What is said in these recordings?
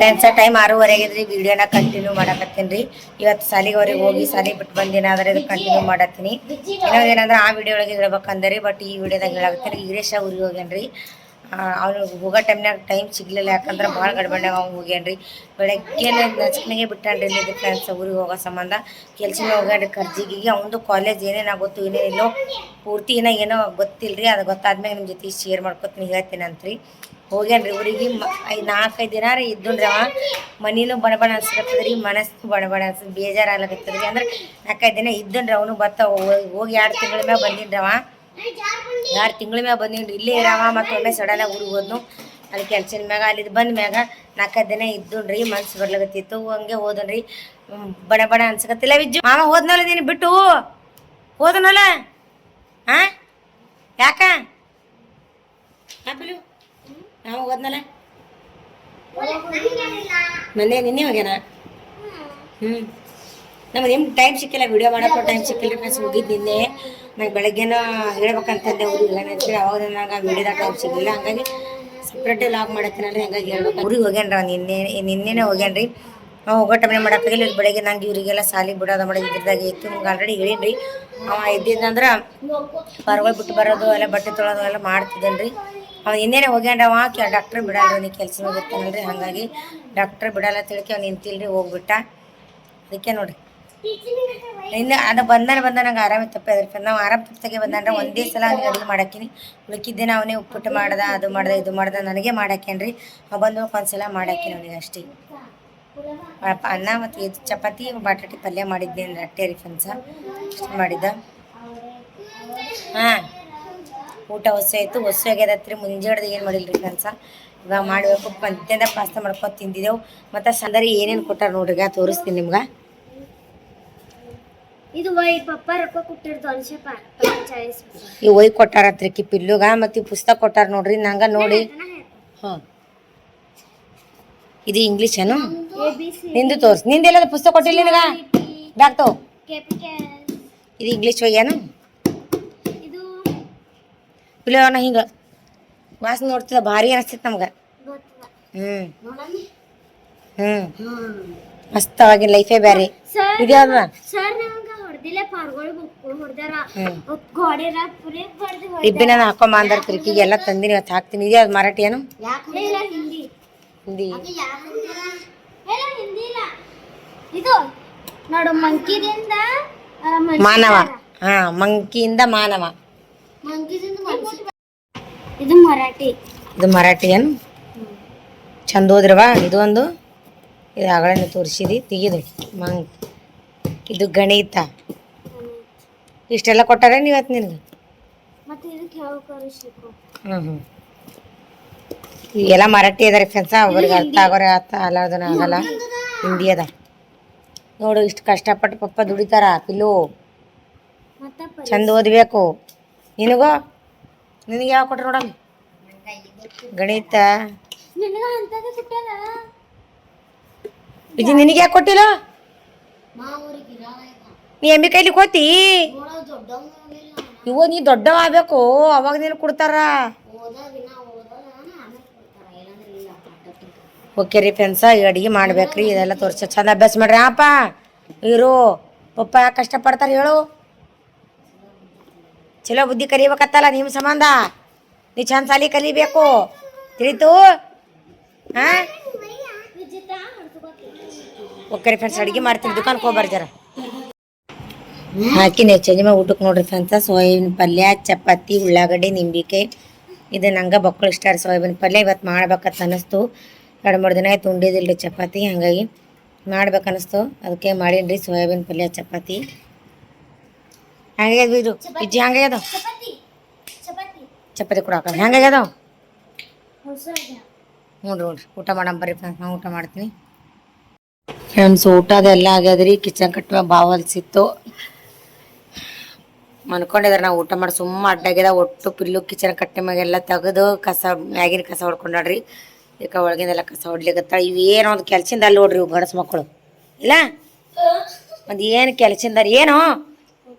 Friends time 6:30 ಆಗಿದ್ರಿ. ವಿಡಿಯೋನ continue ಮಾಡಕತ್ತೀನಿ ರೀ. ಇವತ್ತು ಸಾಲಿಗೆ ಹೋಗಿ ಸಾಲಿ ಬಿಟ್ಟು ಬಂದಿನ ಆದರೆ ಇದು ಕಂಟಿನ್ಯೂ ಮಾಡತ್ತೀನಿ. ಏನಂದ್ರೆ ಆ ವಿಡಿಯೋ ಒಳಗೆ ಹೇಳ್ಬೇಕಂದ್ರಿ, ಬಟ್ ಈ ವಿಡಿಯೋದಾಗ ಹೇಳಾಕತ್ತೀನಿ. ವೀರೇಶ ಊರಿಗೆ ಹೋಗ್ಯಾನ್ರಿ. ಅವನು ಹೋಗೋ ಟೈಮ್ನಾಗ ಟೈಮ್ ಸಿಗ್ಲಿಲ್ಲ, ಯಾಕಂದ್ರೆ ಭಾಳ ಗಡ್ಬಡ್ಯಾಗ ಅವ್ನು ಹೋಗ್ಯಾನ್ರಿ. ಬೆಳಗ್ಗೆ ನಚ್ಕನಿಗೆ ಬಿಟ್ಟಾನ್ರಿ ಇಲ್ಲಿ ಫ್ರೆಂಡ್ಸ್ ಊರಿಗೆ ಹೋಗೋ ಸಂಬಂಧ. ಕೆಲ್ಸನೇ ಹೋಗ್ಯಾನ್ರಿ ಕರ್ಜಿಗಿಗೆ. ಅವನದು ಕಾಲೇಜ್ ಏನೇನಾಗುತ್ತೋ ಏನೇನಿಲ್ಲೋ ಪೂರ್ತಿ ಏನೋ ಗೊತ್ತಿಲ್ಲರಿ. ಅದು ಗೊತ್ತಾದ್ಮೇಲೆ ನಿಮ್ಮ ಜೊತೆ ಶೇರ್ ಮಾಡ್ಕೊತೀನಿ, ಹೇಳ್ತೀನಿ ಅಂತ್ರಿ. ಹೋಗ್ಯಾನ್ರಿ ಊರಿಗೆ. 4-5 ದಿನ ರೀ ಇದ್ದನ್ರಿ. ಅವ ಮನಿನೂ ಬಣಬಣ ಅನ್ಸ್ಕತ್ತದ ರೀ, ಮನಸ್ಸು ಬಣಬಣ ಅನ್ಸದ್ ಬೇಜಾರಾಗ್ಲಕತ್ತದ ರೀ. ಅಂದ್ರೆ 4-5 ದಿನ ಇದ್ದನ್ರಿ. ಅವನು ಹೋಗಿ 2 ತಿಂಗಳ ಮ್ಯಾಗ ಬಂದಿನ್ರಿ. ಅವ 2 ತಿಂಗಳ ಮ್ಯಾಗ ಬಂದಿನ್ರಿ. ಇಲ್ಲೇ ಇರವ ಮತ್ತೊಮ್ಮೆ ಸಡನ್ನಾಗಿ ಊರಿಗೆ ಹೋದ್ನು. ಅಲ್ಲಿ ಕೆಲ್ಸದ ಮ್ಯಾಗ ಅಲ್ಲಿದ್ದು ಬಂದ ಮ್ಯಾಗ 4-5 ದಿನ ಇದ್ದನ್ರಿ. ಮನ್ಸು ಬರ್ಲಾಗತ್ತಿತ್ತು, ಹಂಗೆ ಹೋದನ್ರಿ. ಬಣ ಅನ್ಸಕತ್ತಿಲ್ಲ. ವಿಜ್ಜು ಮಾಮ ಹೋದ್ನಲ್ಲ, ನೀನು ಬಿಟ್ಟು ಹೋದನಲ್ಲ. ಹಾಂ ಯಾಕ ಬಿಲು ನಾವು ಹೋದ್ನಲ್ಲ ನಿನ್ನೆ ಹೋಗ್ಯಾನ. ನಮ್ಗೆ ನಿಮ್ಗೆ ಟೈಮ್ ಸಿಕ್ಕಿಲ್ಲ, ವಿಡಿಯೋ ಮಾಡೋಕ್ಕೂ ಟೈಮ್ ಸಿಕ್ಕಿಲ್ಲ ಫ್ರೆಂಡ್ಸ್. ಹೋಗಿದ್ದು ನಿನ್ನೆ. ನಂಗೆ ಬೆಳಗ್ಗೆನ ಹೇಳ್ಬೇಕಂತಂದೆ ಊರಿಗೆ ಅಂತೇಳಿ, ಅವಾಗ ನಂಗೆ ವಿಡಿಯೋದಾಗ ಟೈಮ್ ಸಿಗಲಿಲ್ಲ. ಹಂಗಾಗಿ ಸಪ್ರೇಟೇ ಲಾಗ್ ಮಾಡತ್ತೀನಲ್ರಿ, ಹಂಗಾಗಿ ಹೇಳ್ಬೇಕು. ಊರಿಗೆ ಹೋಗ್ಯಾನ್ರಿ. ನಿನ್ನೆನೇ ಹೋಗ್ಯಾನ್ರಿ. ನಾವು ಹೋಗೋ ಟೈಮ್ನೇ ಮಾಡೋಕ್ಕಾಗಿಲ್ಲ. ಬೆಳಗ್ಗೆ ನಂಗೆ ಇವರಿಗೆಲ್ಲ ಸಾಲಿ ಬಿಡೋದು ಮಾಡೋದು ಇದ್ರದಾಗ ಇತ್ತು. ನಿಮ್ಗೆ ಆಲ್ರೆಡಿ ಹೇಳೀನಿ. ಅವ ಇದ್ದಿದ್ದಂದ್ರೆ ಹೊರಗಳು ಬಿಟ್ಟು ಬರೋದು ಎಲ್ಲ ಬಟ್ಟೆ ತೊಳೋದು ಎಲ್ಲ ಮಾಡ್ತಿದ್ದೇನೆ. ಅವ್ನು ಇನ್ನೇನೆ ಹೋಗ್ಯಾನ್ರಿ. ಅವ ಡಾಕ್ಟ್ರ್ ಬಿಡಲ್ರಿ, ನೀ ಕೆಲಸ ಹೋಗಿರ್ತಾನಲ್ರಿ. ಹಾಗಾಗಿ ಡಾಕ್ಟ್ರ್ ಬಿಡಲ್ಲ ತಿಳ್ಕಿ ಅವ್ನು ನಿಂತಿಲ್ರಿ, ಹೋಗ್ಬಿಟ್ಟ. ಅದಕ್ಕೆ ನೋಡಿರಿ ಇನ್ನು ಅದು ಬಂದ ನಂಗೆ ಆರಾಮ ತಪ್ಪಿದ್ರಿ. ನಾವು ಆರಾಮ ತಪ್ಪಿಗೆ ಬಂದಂದ್ರೆ ಒಂದೇ ಸಲ ಅವ್ನಿಗೆ ಅಡುಗೆ ಮಾಡಾಕಿನಿ. ಉಳ್ಕಿದ್ದೇನೆ ಅವನೇ ಉಪ್ಪಿಟ್ಟು ಮಾಡ್ದ, ಅದು ಮಾಡ್ದ ನನಗೆ ಮಾಡಾಕೇನ್ರಿ. ಅವು ಬಂದ್ಬೇಕು ಒಂದ್ಸಲ ಮಾಡಾಕಿನಿ ಅವನಿಗೆ ಅಷ್ಟೇ. ಅನ್ನ ಮತ್ತು ಇದು ಚಪಾತಿ ಬಟಾಟಿ ಪಲ್ಯ ಮಾಡಿದ್ದೇನೆ, ರಟ್ಟೆ ರೀ ಫ್ರೆಂಡ್ಸ ಇಷ್ಟು ಮಾಡಿದ್ದ. ಹಾಂ ಊಟ ಆಯಿತು. ಆಗ್ಯದತ್ರಿ. ಮುಂಜಾಡ್ದು ಏನು ಮಾಡಿಲ್ರಿ ಫ್ರೆಂಡ್ಸ. ಇವಾಗ ಮಾಡಬೇಕು. ಮಧ್ಯಾಹ್ನ ಪಾಸ್ತಾ ಮಾಡ್ಕೊಂಡು ತಿಂದಿದ್ದೆವು. ಮತ್ತು ಸಂದರಿ ಏನೇನು ಕೊಟ್ಟಾರ ನೋಡ್ರಿ, ಈಗ ತೋರಿಸ್ತೀನಿ ನಿಮ್ಗೆ. ಇದು ಪಪ್ಪ ರೊಕ್ಕ ಕೊಟ್ಟಿರ್ತಾವ ಈ ಕೊಟ್ಟಾರತ್ರಿ ಪಿಲ್ಲುಗ. ಮತ್ತು ಈ ಪುಸ್ತಕ ಕೊಟ್ಟಾರ ನೋಡ್ರಿ ನಂಗೆ ನೋಡಿ. ಹಾಂ ಇದು ಇಂಗ್ಲೀಷ್ ಏನು ನಿಂದು ತೋರಿಸಿ. ನಿಂದೆಲ್ಲದ ಪುಸ್ತಕ ಕೊಟ್ಟಿಲ್ಲ ನಿನಗ ಬ್ಯಾಗ್ ತಗೋ. ಇದು ಇಂಗ್ಲೀಷ್ ಹೋಗ್ಯಾನು. ಪಿಲ್ಲವನ ಹಿಂಗೆ ವಾಸನೆ ನೋಡ್ತಿದ್ದ ಭಾರಿ ಅನಿಸ್ತಿತ್ತು ನಮ್ಗೆ. ಮಸ್ತವಾಗಿನ ಲೈಫೇ ಬೇರೆ. ಇದ್ಯಾವ್ದ ಇಬ್ಬಿನ ಹಾಕೊಂಬ ಅಂದಾರ ಕ್ರಿಕಿಗೆ ಎಲ್ಲ ತಂದಿನಿ, ಇವತ್ತು ಹಾಕ್ತೀನಿ. ಇದ್ಯಾವ್ದು ಮರಾಠಿ ಏನು ಹಿಂದಿ? ಮಾನವ. ಹಾಂ ಮಂಕಿಯಿಂದ ಮಾನವ. ಇದು ಮರಾಠಿ. ಇದು ಮರಾಠಿ ಏನು ಚಂದ ಹೋದ್ರವ. ಇದು ಒಂದು ಇದು ಆಗಳನ್ನ ತೋರಿಸಿದಿ ತೆಗಿದು ಇದು ಗಣಿತ. ಇಷ್ಟೆಲ್ಲ ಕೊಟ್ಟಾರೇನು ಇವತ್ತು ನಿನಗೆ? ಇವೆಲ್ಲ ಮರಾಠಿ ಅದಾರೆ ಫ್ರೆಂಡ್ಸ. ಅವ್ರಿಗೆ ಅರ್ಥ ಆಗೋರೆ ಅಲ್ಲದನ್ನ ಆಗಲ್ಲ, ಹಿಂದಿ ಅದ ನೋಡು. ಇಷ್ಟು ಕಷ್ಟಪಟ್ಟು ಪಪ್ಪ ದುಡಿತಾರ. ಪಿಲ್ಲು ಚಂದ ಓದಬೇಕು. ನಿನಗೂ ನಿನಗೆ ಯಾವ ಕೊಟ್ರೆ ನೋಡಮ್ಮ? ಗಣಿತ. ಇದು ನಿನಗೆ ಯಾಕೆ ಕೊಟ್ಟಿಲ್ಲ? ನೀ ಎಮ್ಮಿ ಕೈಲಿ ಕೋತಿ ಇವ. ನೀ ದೊಡ್ಡವಾಗಬೇಕು, ಅವಾಗ ನೀನು ಕೊಡ್ತಾರ. ಓಕೆ ರೀ ಫ್ರೆಂಡ್ಸ, ಈಗ ಅಡುಗೆ ಮಾಡ್ಬೇಕ್ರಿ. ಇದೆಲ್ಲ ತೋರಿಸ ಚಂದ ಅಭ್ಯಾಸ ಮಾಡ್ರಿ. ಅಪ್ಪ ಇರು ಪಪ್ಪ ಯಾಕೆ ಕಷ್ಟಪಡ್ತಾರೆ ಹೇಳು. ಚಲೋ ಬುದ್ಧಿ ಕಲಿಬೇಕತ್ತಲ್ಲ ನಿಮ್ಮ ಸಂಬಂಧ. ನೀ ಚಂದ ಸಾಲಿ ಕಲಿಬೇಕು, ತಿಳಿತು? ಹಾಂ ಓಕೆ ರೀ ಫ್ರೆಂಡ್ಸ್, ಅಡುಗೆ ಮಾಡ್ತೀನಿ. ದುಕಾನ್ಗೆ ಹೋಗ್ಬಾರ ಜರ. ಹಾಕಿ ಚೇಂಜ್ ಮಾಡಿ ಊಟಕ್ಕೆ ನೋಡ್ರಿ ಫ್ರೆಂಡ್ಸ. ಸೋಯಾಬೀನ್ ಪಲ್ಯ, ಚಪಾತಿ, ಉಳ್ಳಾಗಡ್ಡಿ, ನಿಂಬೆಕಾಯಿ. ಇದು ನಂಗೆ ಬಕ್ಕಳು ಇಷ್ಟ ರೀ ಸೋಯಾಬೀನ್ ಪಲ್ಯ. ಇವತ್ತು ಮಾಡ್ಬೇಕಂತ ಅನ್ನಿಸ್ತು. 2-3 ದಿನ ಆಯ್ತು ಉಂಡಿದಿಲ್ಲ ರೀ ಚಪಾತಿ, ಹಾಗಾಗಿ ಮಾಡ್ಬೇಕನ್ನಿಸ್ತು. ಅದಕ್ಕೆ ಮಾಡೀನಿ ಸೋಯಾಬೀನ್ ಪಲ್ಯ ಚಪಾತಿ. ಹಂಗಾಗ್ಯದ ಇದು ಇಜ್ಜಿ ಹಂಗಾಗ್ಯದ ಚಪಾತಿ ಕೂಡ ಹಾಕೋದು ಹೆಂಗಾಗ್ಯದ ನೋಡ್ರಿ. ಊಟ ಮಾಡಮ್ ಬರ್ರಿ ಫ್ರೆಂಡ್ಸ್, ನಾನು ಊಟ ಮಾಡ್ತೀನಿ ಫ್ರೆಂಡ್ಸ್. ಊಟದೆಲ್ಲ ಆಗ್ಯದ್ರಿ. ಕಿಚನ್ ಕಟ್ಟುವ ಬಾವಲ್ಸಿತ್ತು ಮನ್ಕೊಂಡಿದ್ರೆ ನಾವು ಊಟ ಮಾಡಿ ಸುಮ್ಮ ಅಡ್ಡಾಗ್ಯದ. ಒಟ್ಟು ಪಿಲ್ಲು ಕಿಚನ್ ಕಟ್ಟೆ ಮ್ಯಾಗೆಲ್ಲ ತೆಗೆದು ಕಸ ಮ್ಯಾಗಿನ ಕಸ ಹೊಡ್ಕೊಂಡ್ರಿ. ಈಗ ಒಳಗಿಂದೆಲ್ಲ ಕಸ ಹೊಡ್ಲಿಕತ್ತಾಳ. ಇವೇನೋ ಒಂದು ಕೆಲ್ಸಿಂದ ಅಲ್ಲಿ ನೋಡ್ರಿ ಇವು ಗಣಸ್ ಮಕ್ಕಳು ಇಲ್ಲ. ಒಂದು ಏನು ಕೆಲ್ಸಿಂದಾರ ಏನು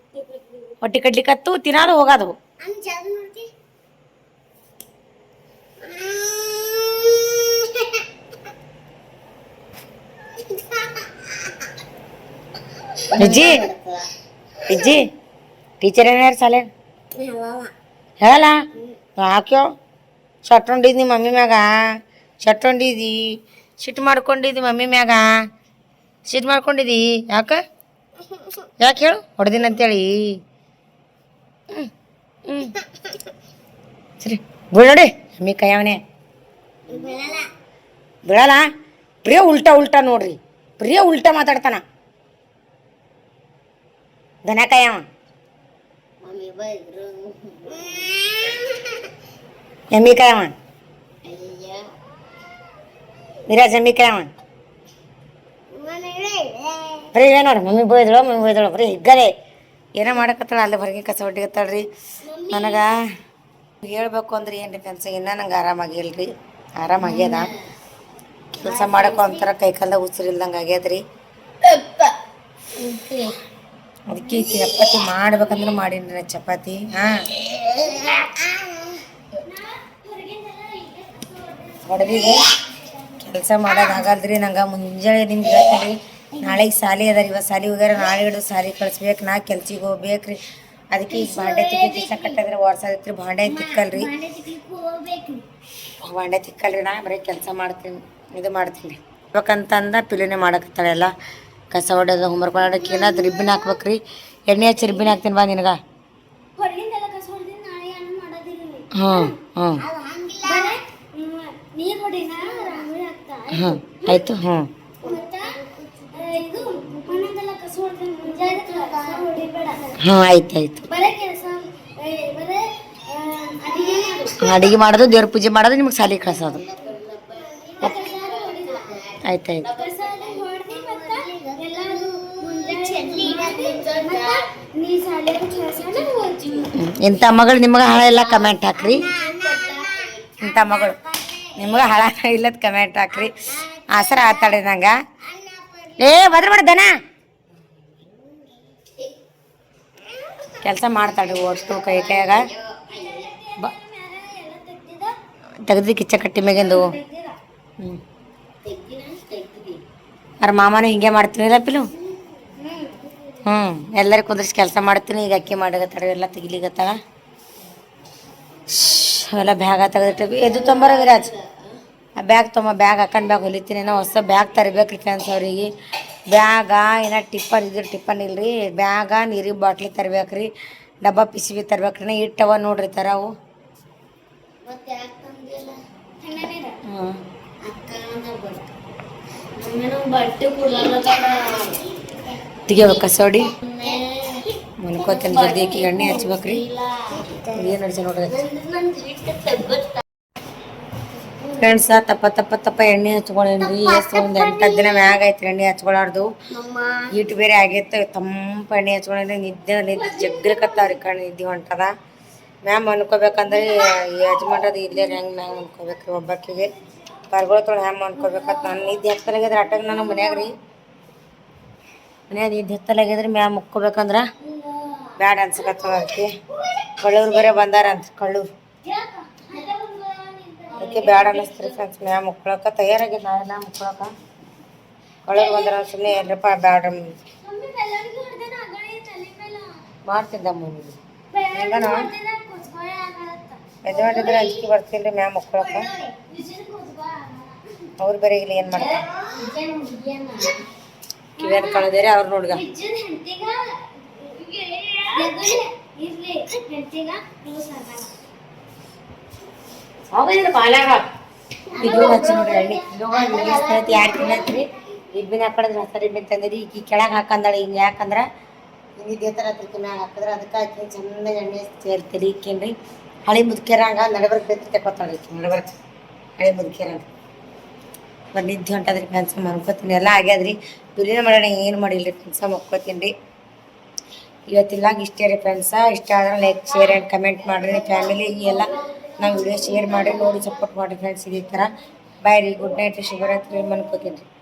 ಹೊಟ್ಟೆ ಕಡ್ಲಿಕತ್ತು ತಿನ್ನೋದು ಹೋಗೋದು. ವಿಜ್ಜಿ ವಿಜ್ಜಿ ಟೀಚರ್ ಏನಾರು ಸಾಲೆ ಹೇಳಲ್ಲ ಯಾಕ್ಯೋ ಶಟ್ ಹೊಂಡಿದ್ನಿ ಮಮ್ಮಿ ಮ್ಯಾಗ ಶಟ್ ಹೊಂಡಿದಿ ಸಿಟ್ಟು ಮಾಡ್ಕೊಂಡಿದ್ದಿ ಮಮ್ಮಿ ಮ್ಯಾಗ ಸಿಟ್ಟು ಮಾಡ್ಕೊಂಡಿದ್ದಿ ಯಾಕೆ ಹೇಳು ಹೊಡೆದಿನ ಅಂತೇಳಿ ಸರಿ ಬಿಡೋಡಿ ಮಮ್ಮಿ ಕೈಯವನೇ ಬಿಡಲ್ಲ ಬರೀ ಉಲ್ಟಾ ನೋಡ್ರಿ ಬರೀ ಉಲ್ಟಾ ಮಾತಾಡ್ತಾನ ದನ ಕಾಯವ ಎಮ್ಮಿ ಕಾಯವ ಮಿರಾಜ್ ಎಮ್ಮಿ ಕಾಯವ ಬರೀ ಇವೆ ನೋಡ್ರಿ ಮಮ್ಮಿ ಬೋಯ್ದಳು ಬರೀ ಹಿಗ್ಗಲೆ ಏನೋ ಮಾಡಕತ್ತಾಳ ಅಲ್ಲೇ ಹೊರಗೆ ಕಸ ಹೊಟ್ಟಿಗತ್ತಾಳ್ರಿ ನನಗೆ ಹೇಳ್ಬೇಕು ಅಂದ್ರೆ ಏನು ರೀ ಫ್ರೆಂಡ್ಸ್ ಇನ್ನೂ ನಂಗೆ ಆರಾಮಾಗಿಲ್ರಿ ಆರಾಮಾಗ್ಯದ ಕೆಲಸ ಮಾಡೋಕೆ ಒಂಥರ ಕೈಕಾಲ ಉಸಿರಿಲ್ದಂಗೆ ಆಗ್ಯದ್ರಿ ಅದಕ್ಕೆ ಚಪಾತಿ ಮಾಡ್ಬೇಕಂದ್ರೆ ಮಾಡೀನಿ ಚಪಾತಿ ಹಾಂ ಹೊಡೆದಿಗೆ ಕೆಲಸ ಮಾಡೋದಾಗಲ್ರಿ ನಂಗೆ ಮುಂಜಾನೆ ನಿಮ್ಗೆ ಹೇಳ್ತೀನಿ ನಾಳೆಗೆ ಸಾಲಿ ಅದ ರೀ ಇವತ್ತು ಸಾಲಿ ಹೋಗ್ಯಾರ ನಾಳೆ ಹಿಡಿದು ಸಾಲಿ ಕಳಿಸ್ಬೇಕು ನಾ ಕೆಲ್ಸಿಗೆ ಹೋಗ್ಬೇಕು ರೀ ಅದಕ್ಕೆ ಈಗ ಬಾಂಡೆ ತಿಕ್ಕಿ ದಿವಸ ಕಟ್ಟಿದ್ರೆ ವಾಡ್ಸೋದೈತ್ರಿ ಬಾಂಡೆ ತಿಕ್ಕಲ್ರಿ ಬಾಂಡೆ ತಿಕ್ಕಲ್ರಿ ನಾ ಬರೀ ಕೆಲಸ ಮಾಡ್ತೀನಿ ಇದು ಮಾಡ್ತೀನಿ ಇವಾಗಂತಂದ ಪಿಲಿನೇ ಮಾಡಕತ್ತಾಳೆ ಎಲ್ಲ ಕಸ ಹೊಡೆಯೋದು ಹೋಮ್ವರ್ಕ್ ಮಾಡೋಕ್ಕೆ ಏನಾದ್ರು ರಿಬ್ಬಿನ ಹಾಕ್ಬೇಕ್ರಿ ಎಣ್ಣೆ ಹಚ್ಚಿ ರಿಬ್ಬಿನ ಹಾಕ್ತೀನಿ ಬಾ ನಿನಗೆ ಹ್ಞೂ ಆಯಿತು ಹ್ಞೂ ಆಯ್ತು ಅಡಿಗೆ ಮಾಡೋದು ದೇವ್ರ ಪೂಜೆ ಮಾಡೋದು ನಿಮಗೆ ಸಾಲಿ ಕಳ್ಸೋದು ಆಯ್ತು ಇಂಥ ಮಗಳು ನಿಮಗೆ ಹಳ ಎಲ್ಲ ಕಮೆಂಟ್ ಹಾಕ್ರಿ ಇಂಥ ಮಗಳು ನಿಮ್ಗೆ ಹಳ ಇಲ್ಲದ ಕಮೆಂಟ್ ಹಾಕ್ರಿ ಆಸರ ಆತಾಡಿ ನಂಗೆ ಬದ್ರ ದನ ಕೆಲಸ ಮಾಡ್ತಾಳ್ರಿ ಒಟ್ಟು ಕೈಯಾಗ ತೆಗ್ದು ಕಿಚ್ಚ ಕಟ್ಟಿ ಮ್ಯಾಗಿಂದು ಅವ್ರ ಮಾಮನೂ ಹಿಂಗೆ ಮಾಡ್ತೀನಿಲ್ಲ ಪಿಲು ಎಲ್ಲರಿಗೂ ಕುಂದ್ರಿಸಿ ಕೆಲಸ ಮಾಡ್ತೀನಿ ಈಗ ಅಕ್ಕಿ ಮಾಡಗತ್ತಾಳ ಎಲ್ಲ ತೆಗಿಲಿಗತ್ತಾಳ ಅವೆಲ್ಲ ಬ್ಯಾಗ ತೆಗೆದಿಟ್ಟು ಎದು ತೊಂಬರ ವಿರಾಜ್ ಆ ಬ್ಯಾಗ್ ಬ್ಯಾಗ್ ಹಾಕೊಂಡು ಬ್ಯಾಗ್ ಹೊಲಿತೀನಿ ಏನೋ ಹೊಸ ಬ್ಯಾಗ್ ತರಬೇಕ್ರಿ ಫ್ರೆಂಡ್ಸ್ ಅವ್ರಿಗೆ ಬ್ಯಾಗ ಏನೋ ಟಿಪ್ಪನ್ ಇಲ್ರಿ ಬ್ಯಾಗ ನೀರಿಗೆ ಬಾಟ್ಲಿ ತರ್ಬೇಕ್ರಿ ಡಬ್ಬ ಪಿಸಿಬಿ ತರ್ಬೇಕ್ರಿ ಇಟ್ಟವ ನೋಡ್ರಿ ಥರ ಅವು ತೆಗಿಬೇಕು ಕಸೋಡಿ ಮನ್ಕೋತೀನಿ ಜಲ್ದಿ ಆಕಿ ಎಣ್ಣೆ ಹಚ್ಬೇಕ್ರಿ ಏನು ಹಚ್ಚಿ ನೋಡ್ರಿ ಫ್ರೆಂಡ್ಸ ತಪ್ಪ ಎಣ್ಣೆ ಹಚ್ಕೊಳ್ಳೇನ್ರಿ ಎಷ್ಟು ಒಂದು 8 ದಿನ ಮ್ಯಾಗ ಐತ್ರಿ ಎಣ್ಣೆ ಹಚ್ಕೊಳಾರ್ದು ಈಟ್ ಬೇರೆ ಆಗೈತೆ ತಂಪ ಎಣ್ಣೆ ಹಚ್ಕೊಂಡ್ರೆ ನಿದ್ದೆ ಜಗ್ಗಕತ್ತಾವ್ರಿ ಕಣ್ಣು ನಿದ್ದೆ ಹೊಂಟದ ಮ್ಯಾಮ್ ಅನ್ಕೋಬೇಕಂದ್ರೆ ಯಜಮಾನ್ರದ್ದು ಇಲ್ಲೇ ಹೆಂಗೆ ಮ್ಯಾಮ್ ಅನ್ಕೋಬೇಕ್ರಿ ಒಬ್ಬಾಕಿಗೆ ಬರ್ಗೊಳ್ತೊಳು ಹೆಂಗೆ ಅನ್ಕೋಬೇಕಂತ ನಾನು ನಿದ್ದೆ ಹತ್ತಲಾಗಿದ್ರೆ ಆಟಾಗ ನಾನು ಮನ್ಯಾಗ ನಿದ್ದೆ ಹತ್ತಲಾಗಿದ್ರೆ ಮ್ಯಾಮ್ ಮುಕ್ಕೋಬೇಕಂದ್ರೆ ಬ್ಯಾಡ ಅನ್ಸಕತ್ತದ ಅದಕ್ಕೆ ಕಳ್ಳೂರು ಬೇರೆ ಬಂದಾರಂತ ಕಳ್ಳೂರು ಅದಕ್ಕೆ ಬ್ಯಾಡ ಅನ್ನಿಸ್ತೀರಿ ಫ್ರೆಂಡ್ಸ್ ಮ್ಯಾಮ್ ಮುಕ್ಕೊಳಕ ತಯಾರಾಗಿ ನಾವೆಲ್ಲ ಮುಕ್ಕೊಳಕ ಕಳ್ಳೂರು ಬಂದಾರ ಸುಮ್ಮನೆ ಎಲ್ಲರಪ್ಪ ಬ್ಯಾಡ ಮಾಡ್ತಿದ್ದ ಮೂವಿ ಹೆಂಗನ ಯಜಮಾನ್ರಿದ್ರೆ ಅಂಜಿಕೆ ಬರ್ತೀನಿ ರೀ ಮ್ಯಾಮ್ ಮುಕ್ಕೊಳಕ ಅವ್ರು ಬೇರೆ ಇಲ್ಲಿ ಏನು ಮಾಡ್ತಾರೆ ಕಿವಿಯನ್ನು ಕಳೆದೇರೆ ಅವ್ರು ನೋಡ್ಗ ಬಾಲ್ಯಾಗ ಇದು ಹಚ್ಚಿ ನೋಡ್ರಿ ಎಣ್ಣೆ ಯಾರು ತಿನ್ನತ್ರಿ ಇಬ್ಬಿನ ಹಾಕಿದ್ರೆ ಹಸ ಇಬ್ಬಿನ ತಂದಿರಿ ಈಗ ಕೆಳಗೆ ಹಾಕಂದಾಳೆ ಹಿಂಗೆ ಯಾಕಂದ್ರೆ ಇದೇ ಥರ ತಿರ್ಕಿ ಮ್ಯಾಗ ಹಾಕಿದ್ರೆ ಅದಕ್ಕೆ ಹಾಕಿ ಚೆಂದ ಎಣ್ಣೆ ಸೇರ್ತೀರಿ ಇಕ್ಕೇನ್ರಿ ಹಳಿ ಮುದುಕ್ಯಾರಂಗ ನಡಬರ್ಕ್ ಬೆತ್ತಿ ತಗೋತಾಳ್ರಿ ನಡಬರ್ಕ್ ಹಳಿ ಮುದುಕ್ಯಾರಂಗ ನಿದ್ದೆ ಹೊಂಟದ್ರಿ ಫ್ರೆಂಡ್ಸ್ ಮನ್ಕೋತೀನಿ ಎಲ್ಲ ಆಗ್ಯಾದ್ರಿ ಬಿರಿಯಾನಿ ಮಾಡೋಣ ಏನು ಮಾಡಿಲ್ರಿ ಫ್ರೆಂಡ್ಸ ಮಕ್ಕೋತೀನಿ ರೀ ಇವತ್ತಿಲ್ಲಾಗ ಇಷ್ಟೇ ರೀ ಫ್ರೆಂಡ್ಸ ಇಷ್ಟ ಆದ್ರೆ ಲೈಕ್ ಶೇರ್ ಆ್ಯಂಡ್ ಕಮೆಂಟ್ ಮಾಡಿರಿ ಫ್ಯಾಮಿಲಿ ಎಲ್ಲ ನಾವು ವಿಡಿಯೋ ಶೇರ್ ಮಾಡಿ ನೋಡಿ ಸಪೋರ್ಟ್ ಮಾಡಿರಿ ಫ್ರೆಂಡ್ಸ್ ಇದೇ ಥರ ಬಾಯ್ ರೀ ಗುಡ್ ನೈಟ್ ರೀ ಶುಭರಾತ್ರಿ ಮನ್ಕೋತೀನಿ ರೀ